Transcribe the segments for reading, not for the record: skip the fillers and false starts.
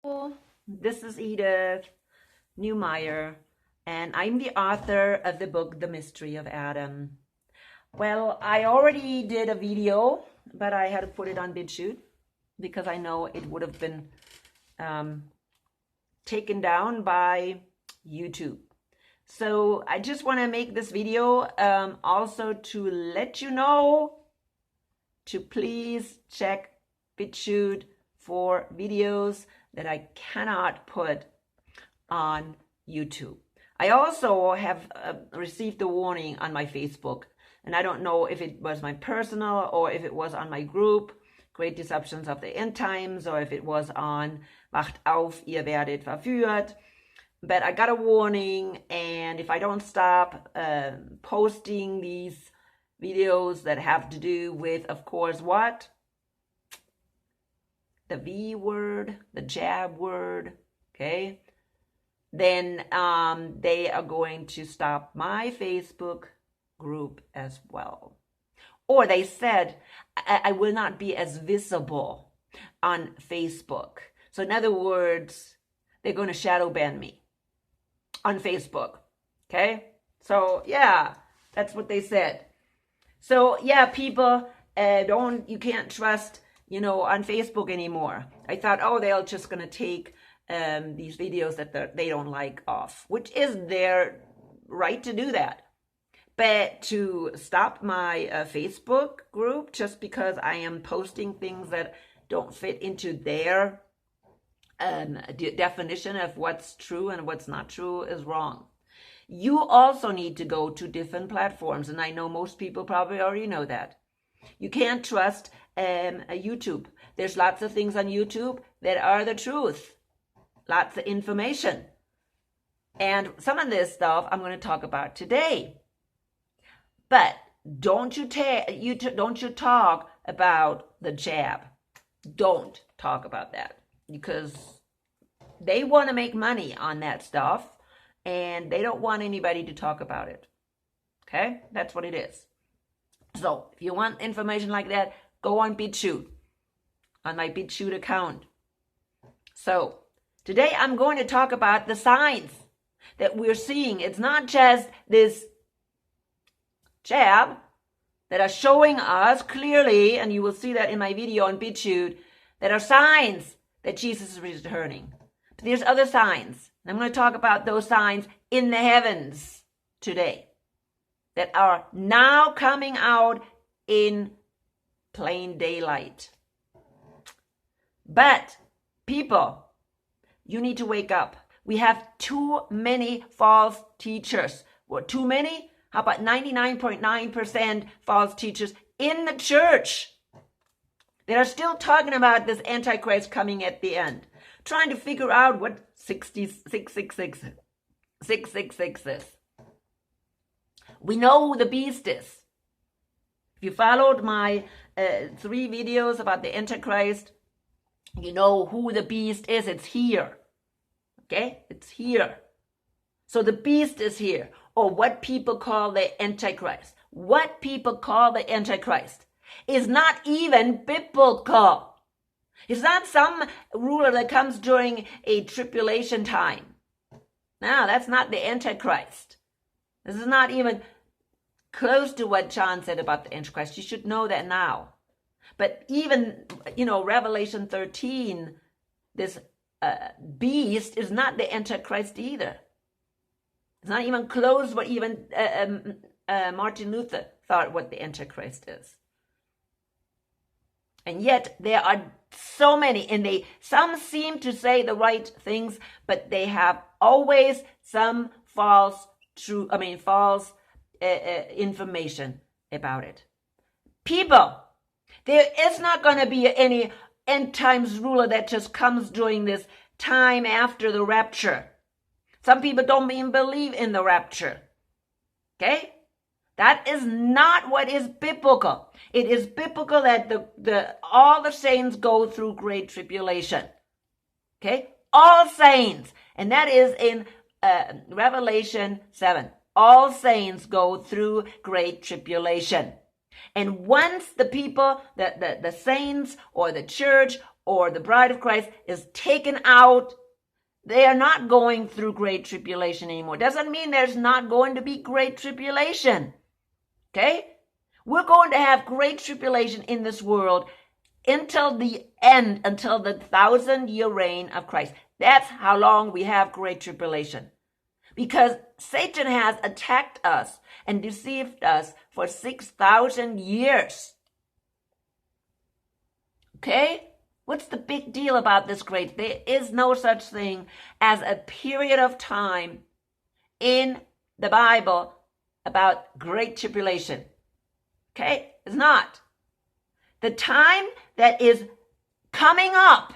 Hello, this is Edith Newmeyer, and I'm the author of the book, The Mystery of Adam. Well, I already did a video, but I had to put it on BitChute because I know it would have been taken down by YouTube. So I just want to make this video also to let you know to please check BitChute for videos that I cannot put on YouTube. I also have received a warning on my Facebook, and I don't know if it was my personal or if it was on my group, Great Deceptions of the End Times, or if it was on Wacht auf, ihr werdet verführt. But I got a warning, and if I don't stop posting these videos that have to do with, of course, what? The V word, the jab word, okay? Then they are going to stop my Facebook group as well. Or they said, I will not be as visible on Facebook. So in other words, they're going to shadow ban me on Facebook, okay? So yeah, that's what they said. So yeah, people, you can't trust, on Facebook anymore. I thought, oh, they're just going to take these videos that they don't like off, which is their right to do that. But to stop my Facebook group just because I am posting things that don't fit into their definition of what's true and what's not true is wrong. You also need to go to different platforms, and I know most people probably already know that. You can't trust YouTube. There's lots of things on YouTube that are the truth. Lots of information. And some of this stuff I'm going to talk about today. But don't you talk about the jab. Don't talk about that, because they want to make money on that stuff, and they don't want anybody to talk about it. Okay? That's what it is. So if you want information like that, go on BitChute, on my BitChute account. So today I'm going to talk about the signs that we're seeing. It's not just this jab that are showing us clearly, and you will see that in my video on BitChute, that are signs that Jesus is returning. But there's other signs. And I'm going to talk about those signs in the heavens today that are now coming out in plain daylight. But people, you need to wake up. We have too many false teachers. What, too many? How about 99.9% false teachers in the church that are still talking about this Antichrist coming at the end, trying to figure out what 666 is. We know who the beast is. If you followed my 3 videos about the Antichrist, you know who the beast is. It's here. Okay? It's here. So the beast is here, or what people call the Antichrist. What people call the Antichrist is not even biblical. It's not some ruler that comes during a tribulation time. No, that's not the Antichrist. This is not even close to what John said about the Antichrist. You should know that now. But even, Revelation 13, this beast is not the Antichrist either. It's not even close what even Martin Luther thought what the Antichrist is. And yet there are so many, and some seem to say the right things, but they have always some false information about it. People, there is not going to be any end times ruler that just comes during this time after the rapture. Some people don't even believe in the rapture. Okay? That is not what is biblical. It is biblical that all the saints go through great tribulation. Okay? All saints. And that is in Revelation 7. All saints go through great tribulation. And once the people, the saints or the church or the bride of Christ is taken out, they are not going through great tribulation anymore. Doesn't mean there's not going to be great tribulation. Okay? We're going to have great tribulation in this world until the end, until the 1,000-year reign of Christ. That's how long we have great tribulation. Because Satan has attacked us and deceived us for 6,000 years. Okay? What's the big deal about this great? There is no such thing as a period of time in the Bible about great tribulation. Okay? It's not. The time that is coming up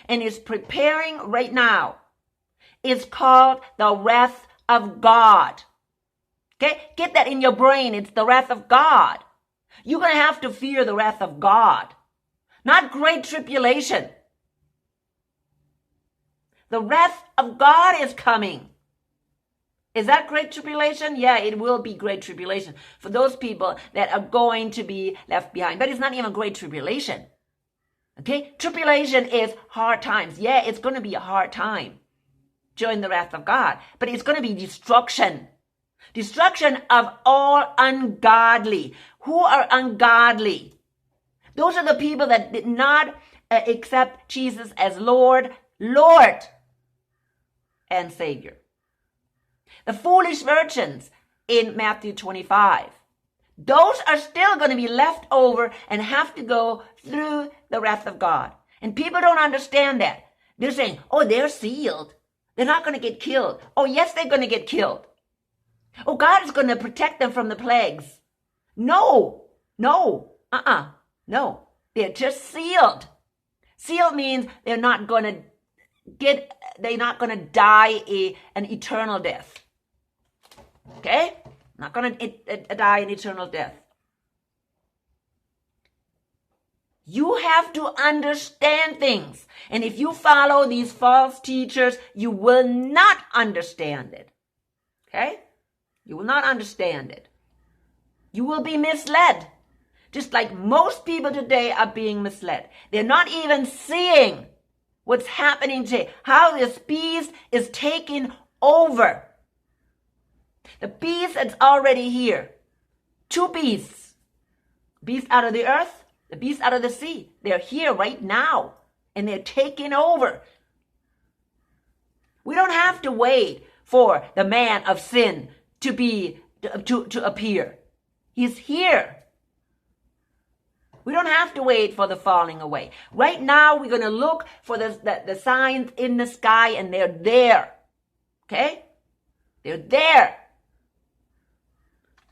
and is preparing right now is called the wrath of God. Okay? Get that in your brain. It's the wrath of God. You're going to have to fear the wrath of God. Not great tribulation. The wrath of God is coming. Is that great tribulation? Yeah, it will be great tribulation for those people that are going to be left behind. But it's not even great tribulation. Okay? Tribulation is hard times. Yeah, it's going to be a hard time during the wrath of God. But it's going to be destruction. Destruction of all ungodly. Who are ungodly? Those are the people that did not accept Jesus as Lord and Savior. The foolish virgins in Matthew 25. Those are still going to be left over and have to go through the wrath of God. And people don't understand that. They're saying, oh, they're sealed. They're not going to get killed. Oh, yes, they're going to get killed. Oh, God is going to protect them from the plagues. No. No. They're just sealed. Sealed means they're not going to die an eternal death. Okay? Not going to die an eternal death. You have to understand things. And if you follow these false teachers, you will not understand it. Okay? You will not understand it. You will be misled. Just like most people today are being misled. They're not even seeing what's happening today. How this beast is taking over. The beast that's already here. Two beasts. Beast out of the earth, the beast out of the sea. They're here right now. And they're taking over. We don't have to wait for the man of sin to appear. He's here. We don't have to wait for the falling away. Right now, we're going to look for the signs in the sky, and they're there. Okay? They're there.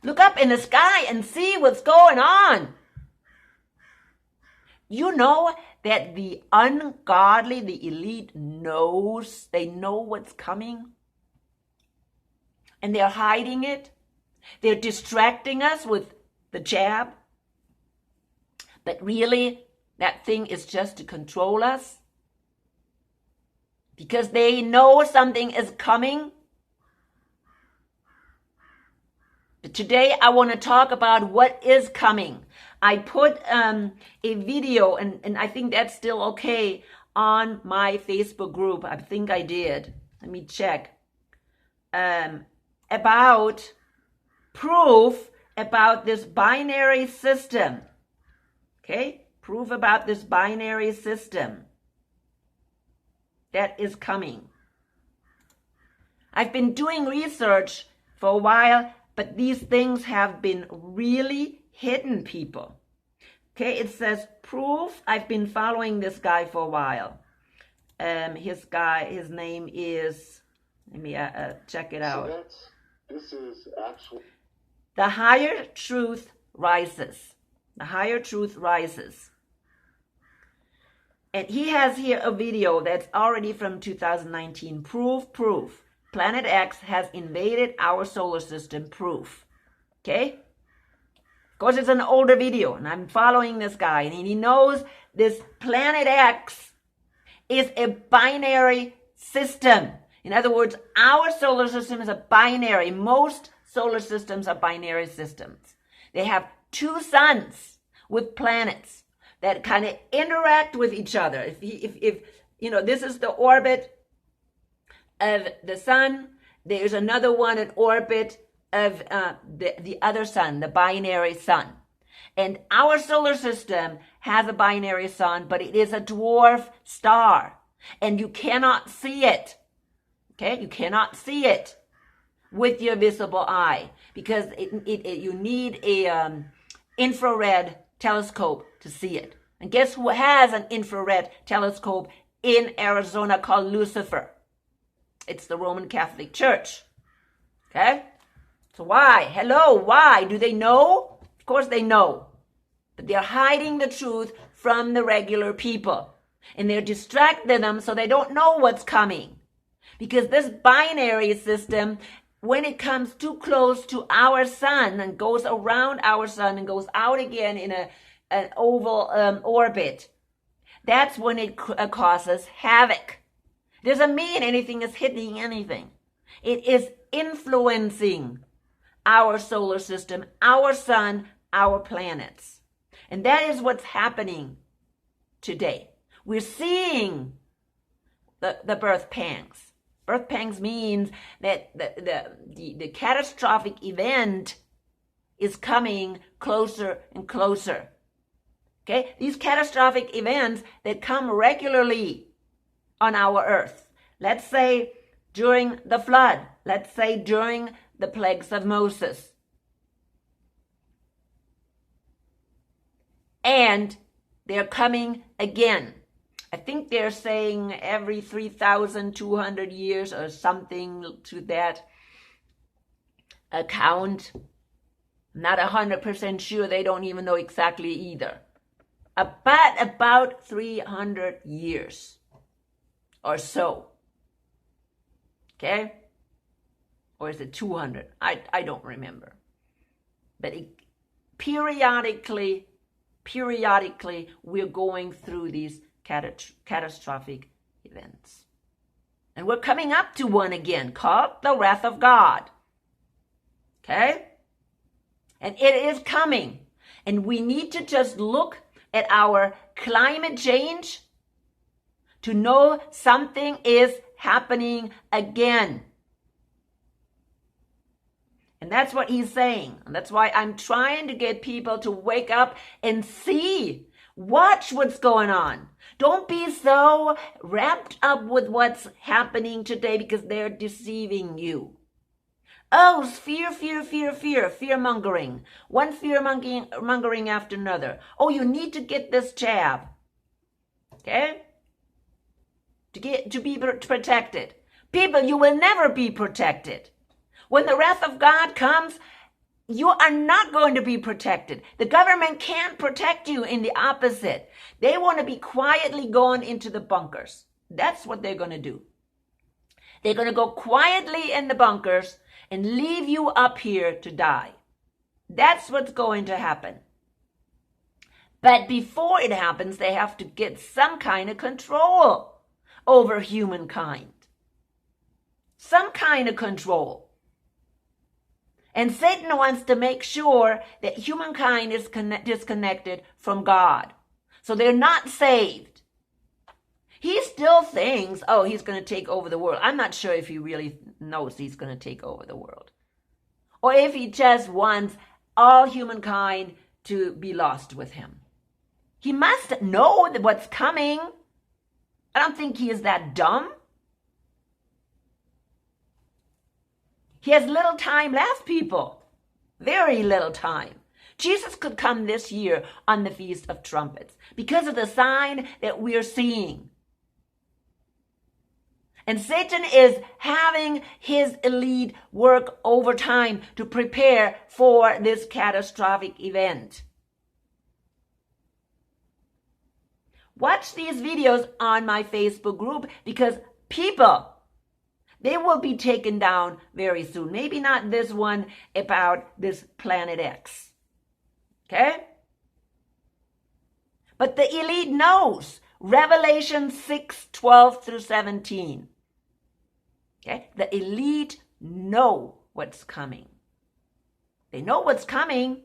Look up in the sky and see what's going on. You know that the ungodly, the elite they know what's coming. And they're hiding it. They're distracting us with the jab. But really, that thing is just to control us. Because they know something is coming. But today, I want to talk about what is coming. I put a video, and I think that's still okay, on my Facebook group. I think I did. Let me check. About proof about this binary system. Okay? Proof about this binary system that is coming. I've been doing research for a while, but these things have been really hidden, people. Okay, it says proof. I've been following this guy for a while. His name is, let me check it out. So this is actually... The Higher Truth Rises. The Higher Truth Rises. And he has here a video that's already from 2019. Proof. Planet X has invaded our solar system. Proof. Okay? Of course, it's an older video, and I'm following this guy, and he knows this Planet X is a binary system. In other words, our solar system is a binary. Most solar systems are binary systems. They have two suns with planets. that kind of interact with each other. If you know, this is the orbit of the sun, there's another one in orbit of the other sun, the binary sun. And our solar system has a binary sun, but it is a dwarf star. And you cannot see it. Okay? You cannot see it with your visible eye because you need a infrared telescope to see it. And guess who has an infrared telescope in Arizona called Lucifer? It's the Roman Catholic Church. Okay? So why? Hello, why? Do they know? Of course they know. But they're hiding the truth from the regular people. And they're distracting them so they don't know what's coming. Because this binary system, when it comes too close to our sun and goes around our sun and goes out again in an oval orbit, that's when it causes havoc. It doesn't mean anything is hitting anything. It is influencing our solar system, our sun, our planets. And that is what's happening today. We're seeing the birth pangs. Birth pangs means that the catastrophic event is coming closer and closer. Okay? These catastrophic events that come regularly on our earth. Let's say during the flood. Let's say during the plagues of Moses. And they're coming again. I think they're saying every 3,200 years or something to that account. I'm not 100% sure. They don't even know exactly either. But about 300 years or so. Okay? Or is it 200? I don't remember. But periodically, we're going through these catastrophic events. And we're coming up to one again called the wrath of God. Okay? And it is coming. And we need to just look at our climate change to know something is happening again. And that's what he's saying. And that's why I'm trying to get people to wake up and see. Watch what's going on. Don't be so wrapped up with what's happening today because they're deceiving you. Oh, fear mongering. One fear mongering after another. Oh, you need to get this jab. Okay? To be protected. People, you will never be protected. When the wrath of God comes, you are not going to be protected. The government can't protect you. In the opposite. They want to be quietly going into the bunkers. That's what they're going to do. They're going to go quietly in the bunkers and leave you up here to die. That's what's going to happen. But before it happens, they have to get some kind of control over humankind. Some kind of control. And Satan wants to make sure that humankind is disconnected from God. So they're not saved. He still thinks, oh, he's going to take over the world. I'm not sure if he really knows he's going to take over the world. Or if he just wants all humankind to be lost with him. He must know what's coming. I don't think he is that dumb. He has little time left, people. Very little time. Jesus could come this year on the Feast of Trumpets because of the sign that we're seeing. And Satan is having his elite work overtime to prepare for this catastrophic event. Watch these videos on my Facebook group because people, they will be taken down very soon. Maybe not this one about this planet X. Okay? But the elite knows. Revelation 6:12 through 17. Okay? The elite know what's coming. They know what's coming.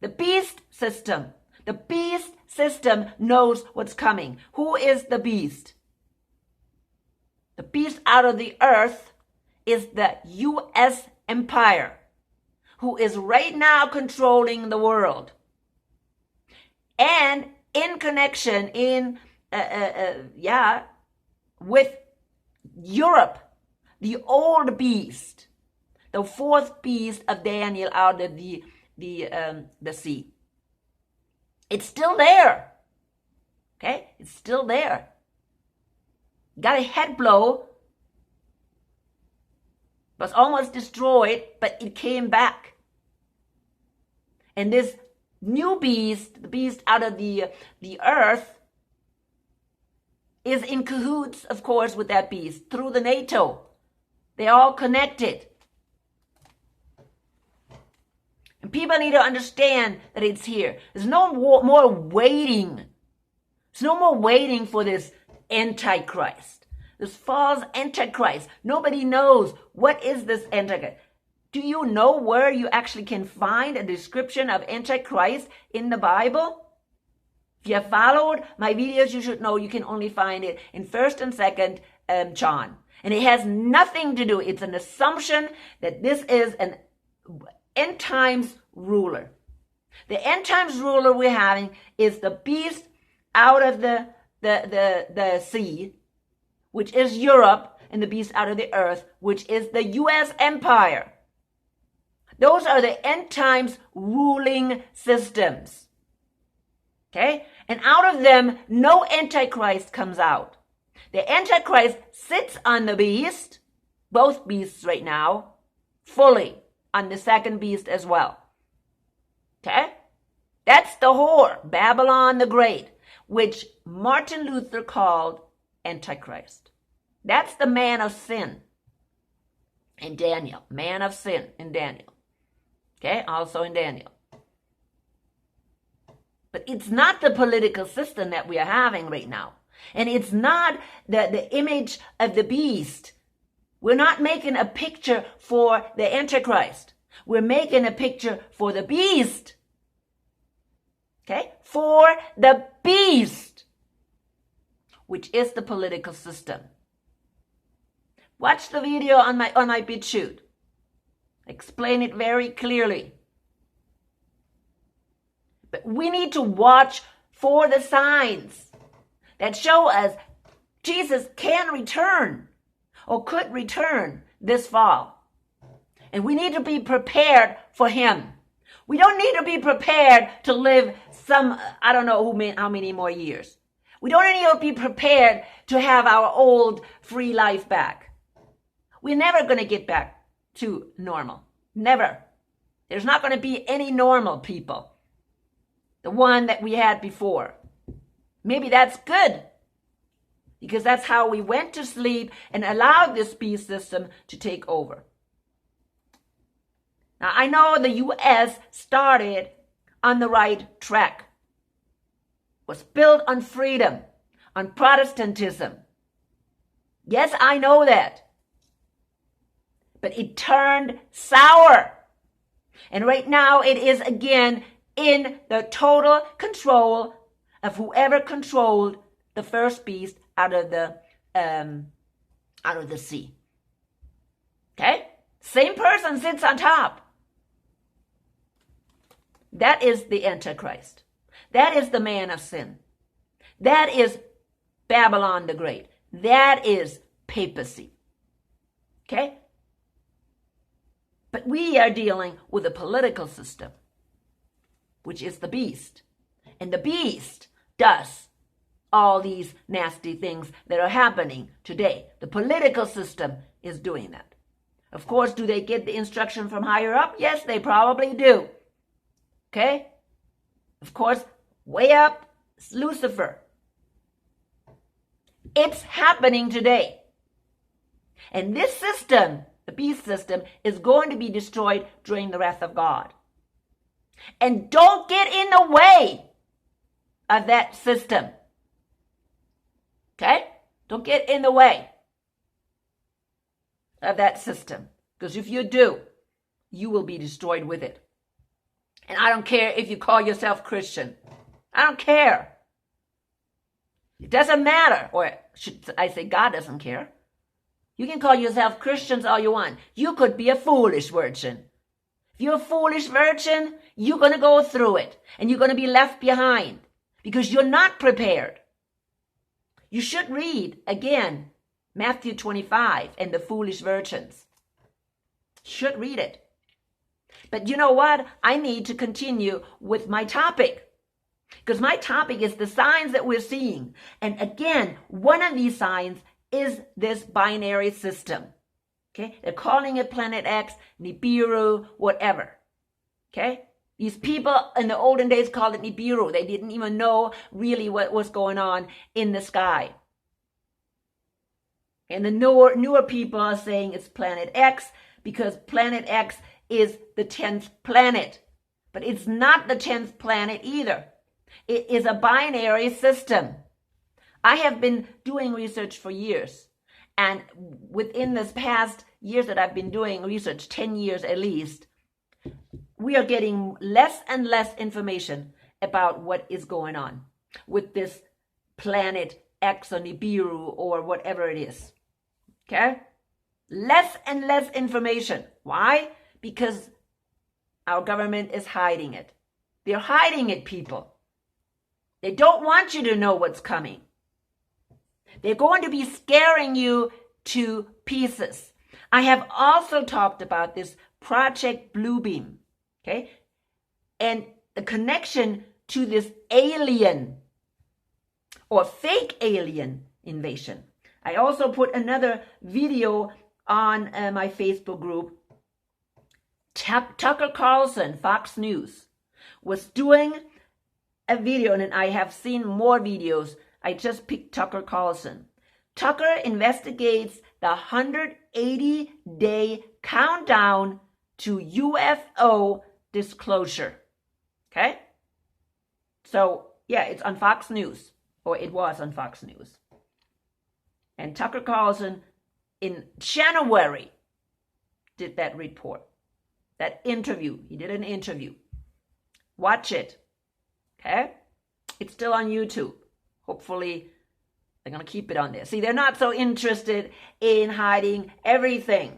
The beast system. The beast system knows what's coming. Who is the beast? The beast out of the earth is the U.S. empire, who is right now controlling the world. And in connection with Europe, the old beast, the fourth beast of Daniel out of the sea. It's still there. Okay? It's still there. Got a head blow. Was almost destroyed, but it came back. And this new beast, the beast out of the earth, is in cahoots, of course, with that beast through the NATO. They're all connected. And people need to understand that it's here. There's no more waiting. There's no more waiting for this Antichrist, this false Antichrist. Nobody knows what is this Antichrist. Do you know where you actually can find a description of Antichrist in the Bible? If you have followed my videos, you should know you can only find it in 1st and 2nd John. And it has nothing to do. It's an assumption that this is an end times ruler. The end times ruler we're having is the beast out of the sea, which is Europe, and the beast out of the earth, which is the U.S. empire. Those are the end times ruling systems. Okay? And out of them, no Antichrist comes out. The Antichrist sits on the beast, both beasts right now, fully on the second beast as well. Okay? That's the whore, Babylon the Great, which Martin Luther called Antichrist. That's the man of sin in Daniel. Man of sin in Daniel. Okay? Also in Daniel. But it's not the political system that we are having right now. And it's not the image of the beast. We're not making a picture for the Antichrist. We're making a picture for the beast. Okay? For the beast, which is the political system. Watch the video on my BitChute. Explain it very clearly. But we need to watch for the signs that show us Jesus can return or could return this fall. And we need to be prepared for him. We don't need to be prepared to live I don't know how many more years. We don't need to be prepared to have our old free life back. We're never going to get back to normal. Never. There's not going to be any normal people. The one that we had before. Maybe that's good. Because that's how we went to sleep and allowed this beast system to take over. Now, I know the U.S. started on the right track. Was built on freedom, on Protestantism. Yes, I know that. But it turned sour. And right now it is again in the total control of whoever controlled the first beast out of the sea. Okay? Same person sits on top. That is the Antichrist. That is the man of sin. That is Babylon the Great. That is papacy. Okay? But we are dealing with a political system, which is the beast. And the beast does all these nasty things that are happening today. The political system is doing that. Of course, do they get the instruction from higher up? Yes, they probably do. Okay? Of course, way up is Lucifer. It's happening today. And this system, the beast system, is going to be destroyed during the wrath of God. And don't get in the way of that system. Okay? Don't get in the way of that system. Because if you do, you will be destroyed with it. And I don't care if you call yourself Christian. I don't care. It doesn't matter. Or should I say God doesn't care. You can call yourself Christians all you want. You could be a foolish virgin. If you're a foolish virgin, you're going to go through it. And you're going to be left behind. Because you're not prepared. You should read, again, Matthew 25 and the foolish virgins. Should read it. But you know what? I need to continue with my topic. Because my topic is the signs that we're seeing. And again, one of these signs is this binary system. Okay? They're calling it Planet X, Nibiru, whatever. Okay? These people in the olden days called it Nibiru. They didn't even know really what was going on in the sky. And the newer people are saying it's Planet X because Planet X is the 10th planet. But it's not the 10th planet either. It is a binary system. I have been doing research for years. And within this past years that I've been doing research, 10 years at least, we are getting less and less information about what is going on with this Planet X or Nibiru or whatever it is. Okay? Less and less information. Why? Because our government is hiding it. They're hiding it, people. They don't want you to know what's coming. They're going to be scaring you to pieces. I have also talked about this Project Bluebeam, okay? And the connection to this alien or fake alien invasion. I also put another video on my Facebook group. Tucker Carlson, Fox News, was doing a video, and I have seen more videos. I just picked Tucker Carlson. Tucker investigates the 180-day countdown to UFO disclosure. Okay? So, yeah, it's on Fox News, or it was on Fox News. And Tucker Carlson in January did that report, that interview. He did an interview. Watch it. Okay? It's still on YouTube. Hopefully, they're going to keep it on there. See, they're not so interested in hiding everything.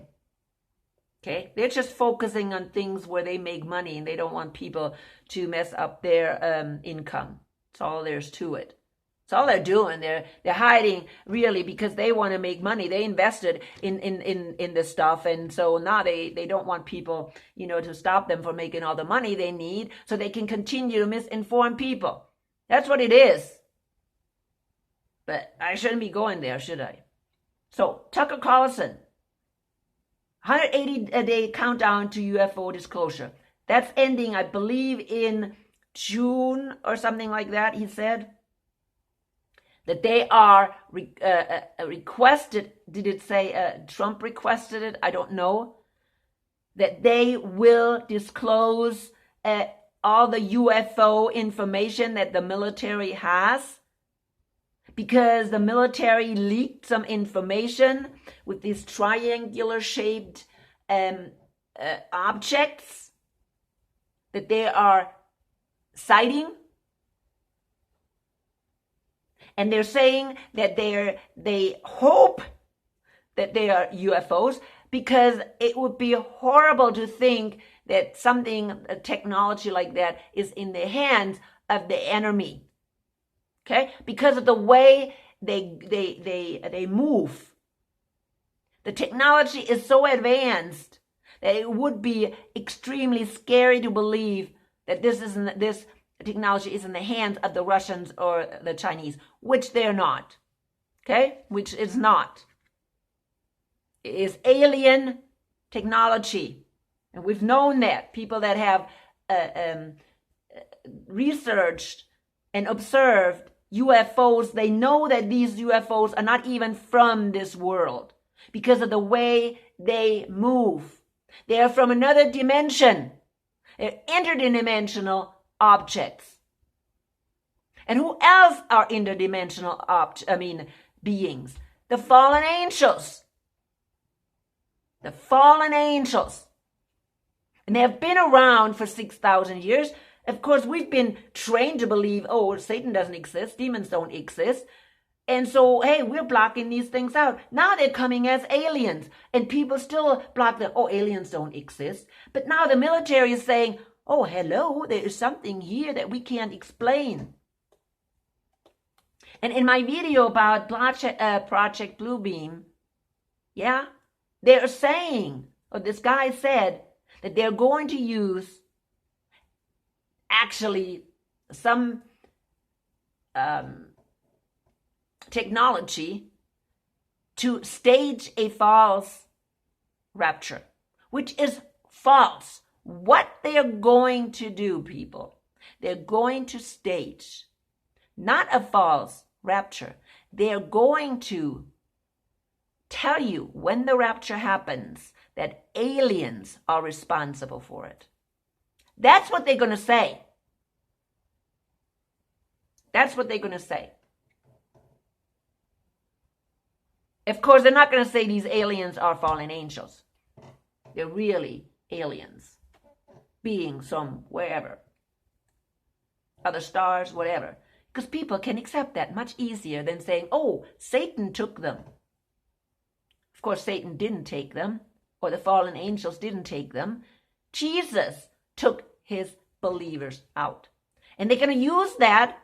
Okay? They're just focusing on things where they make money and they don't want people to mess up their income. That's all there's to it. That's all they're doing. They're hiding really because they want to make money. They invested in this stuff, and so now they don't want people, to stop them from making all the money they need so they can continue to misinform people. That's what it is. But I shouldn't be going there, should I? So, Tucker Carlson, 180-day countdown to UFO disclosure. That's ending, I believe, in June or something like that, he said. That they are requested, did it say Trump requested it? I don't know. That they will disclose all the UFO information that the military has. Because the military leaked some information with these triangular shaped objects that they are sighting. And they're saying that they hope that they are UFOs because it would be horrible to think that a technology like that is in the hands of the enemy. Okay? Because of the way they move. The technology is so advanced that it would be extremely scary to believe that this technology is in the hands of the Russians or the Chinese, which they're not. Okay? Which is not. It is alien technology. And we've known that. People that have researched and observed UFOs, they know that these UFOs are not even from this world because of the way they move. They are from another dimension. They're interdimensional objects. And who else are interdimensional beings? The fallen angels. The fallen angels. And they have been around for 6,000 years. Of course, we've been trained to believe, oh, Satan doesn't exist, demons don't exist. And so, hey, we're blocking these things out. Now they're coming as aliens. And people still block them. Oh, aliens don't exist. But now the military is saying, oh, hello, there is something here that we can't explain. And in my video about Project Bluebeam, yeah, they're saying, or this guy said, that they're going to use actually some technology to stage a false rapture, which is false. What they're going to do, people, they're going to stage not a false rapture. They're going to tell you when the rapture happens that aliens are responsible for it. That's what they're going to say. That's what they're going to say. Of course, they're not going to say these aliens are fallen angels. They're really aliens, beings from wherever, other stars, whatever. Because people can accept that much easier than saying, oh, Satan took them. Of course, Satan didn't take them, or the fallen angels didn't take them. Jesus took his believers out. And they're going to use that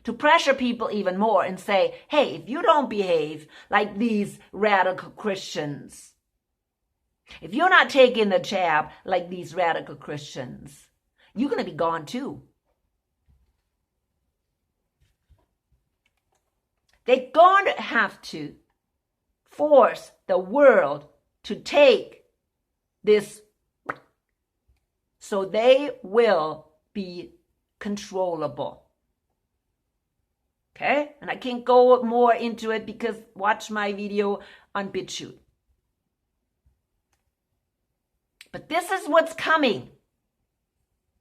to pressure people even more and say, hey, if you don't behave like these radical Christians, if you're not taking the jab like these radical Christians, you're going to be gone too. They're going to have to force the world to take this so they will be controllable. Okay? And I can't go more into it because watch my video on BitChute. But this is what's coming.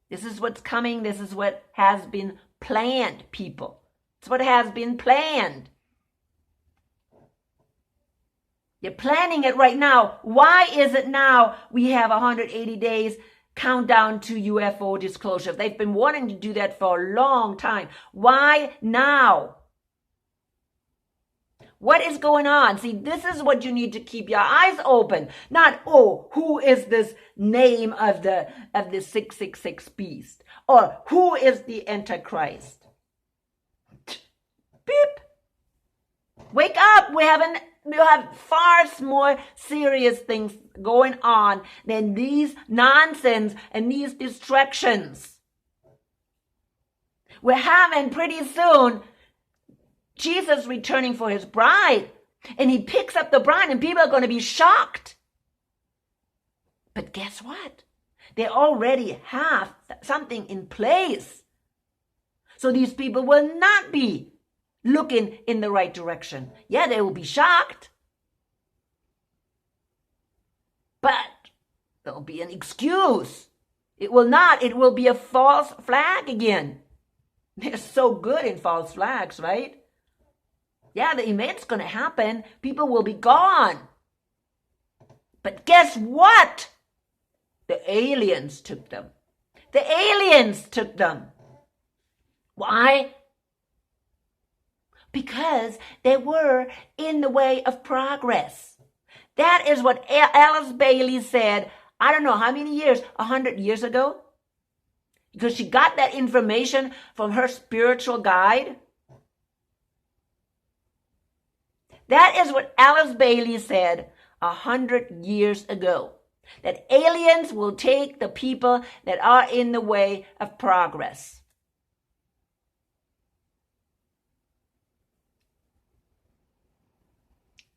This is what's coming. This is what has been planned, people. It's what has been planned. You're planning it right now. Why is it now we have 180 days countdown to UFO disclosure? They've been wanting to do that for a long time. Why now? What is going on? See, this is what you need to keep your eyes open. Not, oh, who is this name of the 666 beast? Or who is the Antichrist? Beep. Wake up. We have far more serious things going on than these nonsense and these distractions. We're having pretty soon Jesus returning for his bride, and he picks up the bride and people are going to be shocked. But guess what? They already have something in place. So these people will not be looking in the right direction. Yeah, they will be shocked. But there'll be an excuse. It will not. It will be a false flag again. They're so good in false flags, right? Yeah, the event's going to happen. People will be gone. But guess what? The aliens took them. The aliens took them. Why? Because they were in the way of progress. That is what Alice Bailey said, I don't know how many years, 100 years ago? Because she got that information from her spiritual guide. That is what Alice Bailey said 100 years ago. That aliens will take the people that are in the way of progress.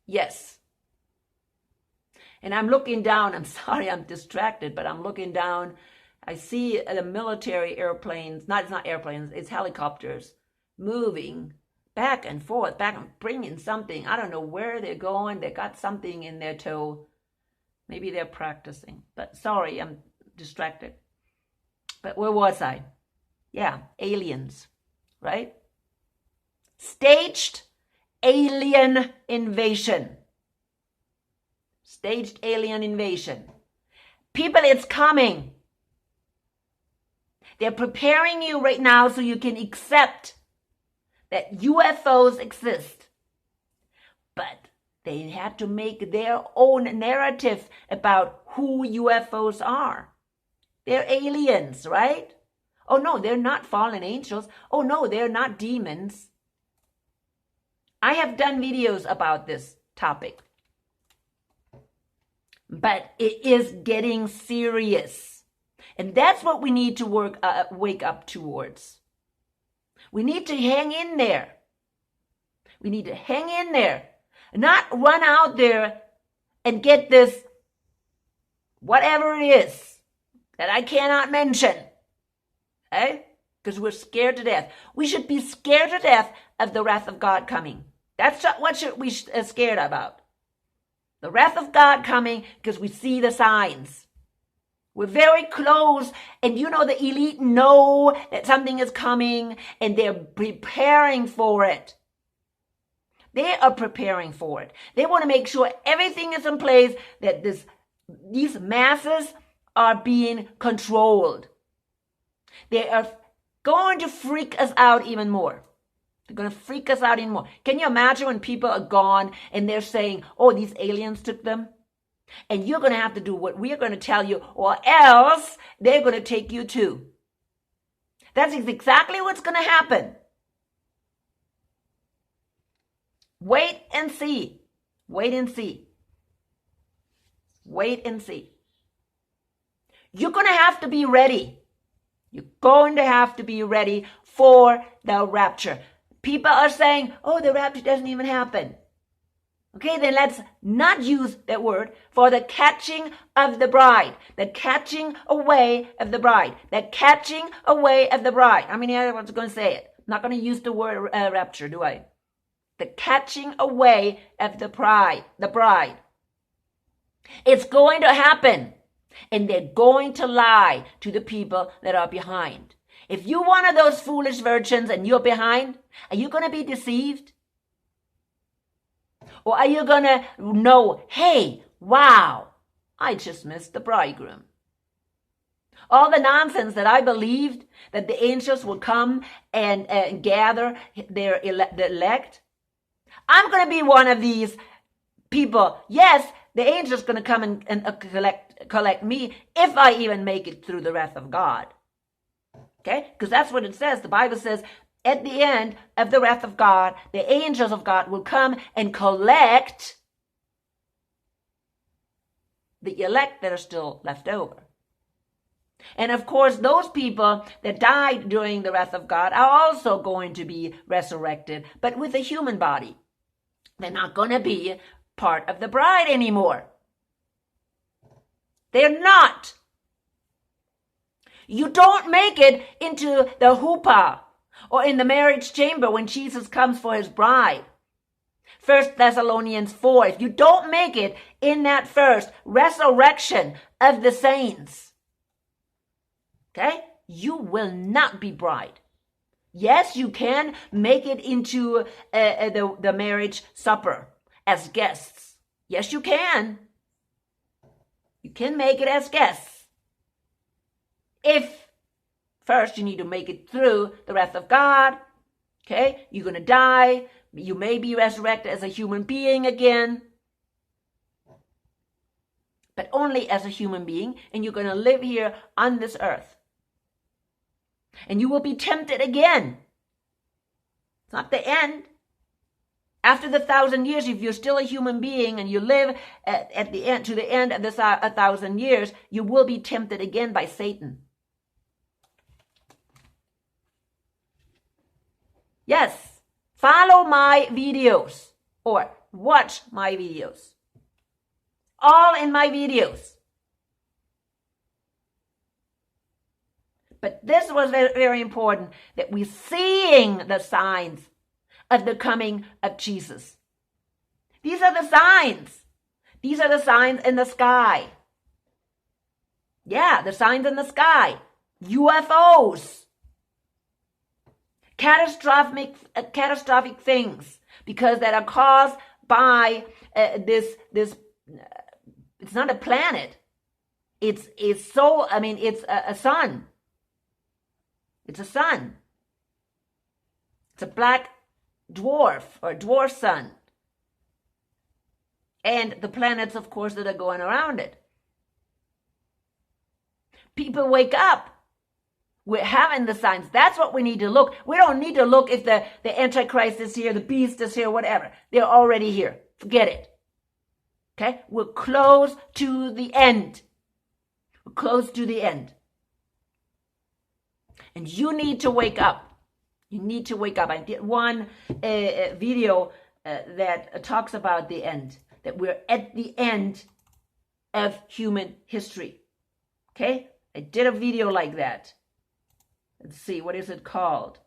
Yes. And I'm looking down. I'm sorry, I'm distracted, but I'm looking down. I see the military airplanes, it's not airplanes, it's helicopters, moving back and forth, bringing something. I don't know where they're going. They got something in their tow. Maybe they're practicing. But sorry, I'm distracted. But where was I? Yeah, aliens, right? Staged alien invasion. Staged alien invasion. People, it's coming. They're preparing you right now so you can accept that UFOs exist. But they had to make their own narrative about who UFOs are. They're aliens, right? Oh no, they're not fallen angels. Oh no, they're not demons. I have done videos about this topic. But it is getting serious. And that's what we need to wake up towards. We need to hang in there. We need to hang in there. Not run out there and get this, whatever it is, that I cannot mention. Okay? Because we're scared to death. We should be scared to death of the wrath of God coming. That's what should we scared about. The wrath of God coming because we see the signs. We're very close, and you know the elite know that something is coming, and they're preparing for it. They are preparing for it. They want to make sure everything is in place, that these masses are being controlled. They are going to freak us out even more. They're going to freak us out even more. Can you imagine when people are gone and they're saying, oh, these aliens took them? And you're going to have to do what we're going to tell you, or else they're going to take you too. That's exactly what's going to happen. Wait and see. Wait and see. Wait and see. You're going to have to be ready. You're going to have to be ready for the rapture. People are saying, oh, the rapture doesn't even happen. Okay, then let's not use that word. For the catching of the bride. The catching away of the bride. The catching away of the bride. How many other ones are going to say it? I'm not going to use the word rapture, do I? The catching away of the bride. It's going to happen. And they're going to lie to the people that are behind. If you're one of those foolish virgins and you're behind, are you going to be deceived? Or are you going to know, hey, wow, I just missed the bridegroom. All the nonsense that I believed that the angels will come and gather the elect. I'm going to be one of these people. Yes, the angel's going to come and collect me if I even make it through the wrath of God. Okay? Because that's what it says. The Bible says, at the end of the wrath of God, the angels of God will come and collect the elect that are still left over. And of course, those people that died during the wrath of God are also going to be resurrected, but with a human body. They're not going to be part of the bride anymore. They're not. You don't make it into the chuppah or in the marriage chamber when Jesus comes for his bride. 1 Thessalonians 4. If you don't make it in that first resurrection of the saints, okay, you will not be bride. Yes, you can make it into the marriage supper as guests. Yes, you can. You can make it as guests. If first you need to make it through the wrath of God, okay, you're going to die. You may be resurrected as a human being again, but only as a human being, and you're going to live here on this earth. And you will be tempted again. It's not the end. After the 1,000 years, if you're still a human being and you live at the end, to the end of this 1,000 years, you will be tempted again by Satan. Yes, follow my videos or watch my videos. All in my videos. But this was very, very important, that we're seeing the signs of the coming of Jesus. These are the signs. These are the signs in the sky. Yeah, the signs in the sky. UFOs. Catastrophic things, because that are caused by this. It's not a planet. It's a sun. It's a sun. It's a black dwarf or dwarf sun. And the planets, of course, that are going around it. People wake up. We're having the signs. That's what we need to look. We don't need to look if the Antichrist is here, the beast is here, whatever. They're already here. Forget it. Okay? We're close to the end. We're close to the end. And you need to wake up. You need to wake up. I did one video that talks about the end. That we're at the end of human history. Okay? I did a video like that. Let's see, what is it called?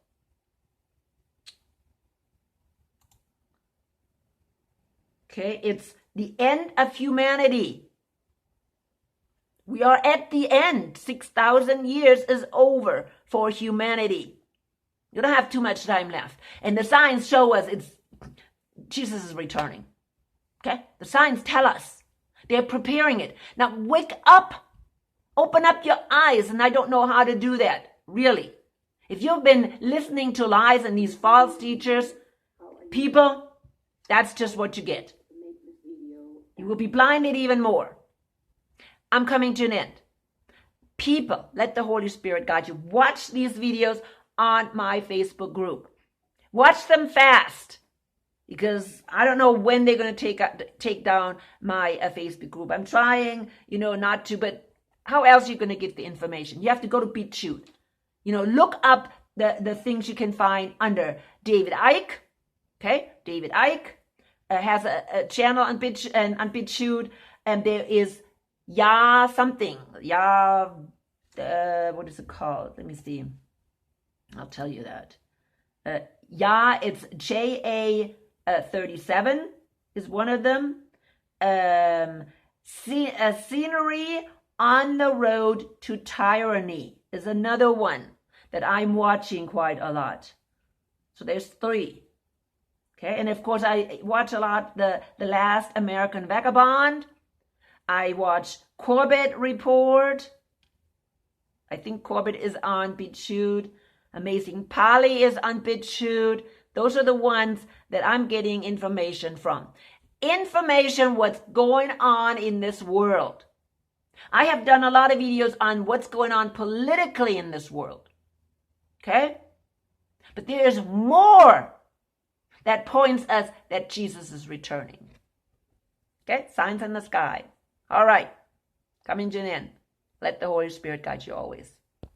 Okay, it's the end of humanity. We are at the end. 6,000 years is over for humanity. You don't have too much time left. And the signs show us Jesus is returning. Okay? The signs tell us. They're preparing it. Now wake up. Open up your eyes. And I don't know how to do that. Really. If you've been listening to lies and these false teachers, people, that's just what you get. You will be blinded even more. I'm coming to an end. People, let the Holy Spirit guide you. Watch these videos on my Facebook group. Watch them fast. Because I don't know when they're going to take down my Facebook group. I'm trying, not to, but how else are you going to get the information? You have to go to BitChute. Look up the things you can find under David Icke. Okay, David Icke has a channel on BitChute, and there is something. What is it called? Let me see. I'll tell you that. It's JA37 is one of them. Scenery on the Road to Tyranny is another one that I'm watching quite a lot. So there's 3. Okay, and of course I watch a lot The Last American Vagabond. I watch Corbett Report. I think Corbett is on BitChute. Amazing Polly is on BitChute. Those are the ones that I'm getting information from. Information, what's going on in this world. I have done a lot of videos on what's going on politically in this world. Okay? But there is more that points us that Jesus is returning. Okay? Signs in the sky. All right. Coming to an end. Let the Holy Spirit guide you always.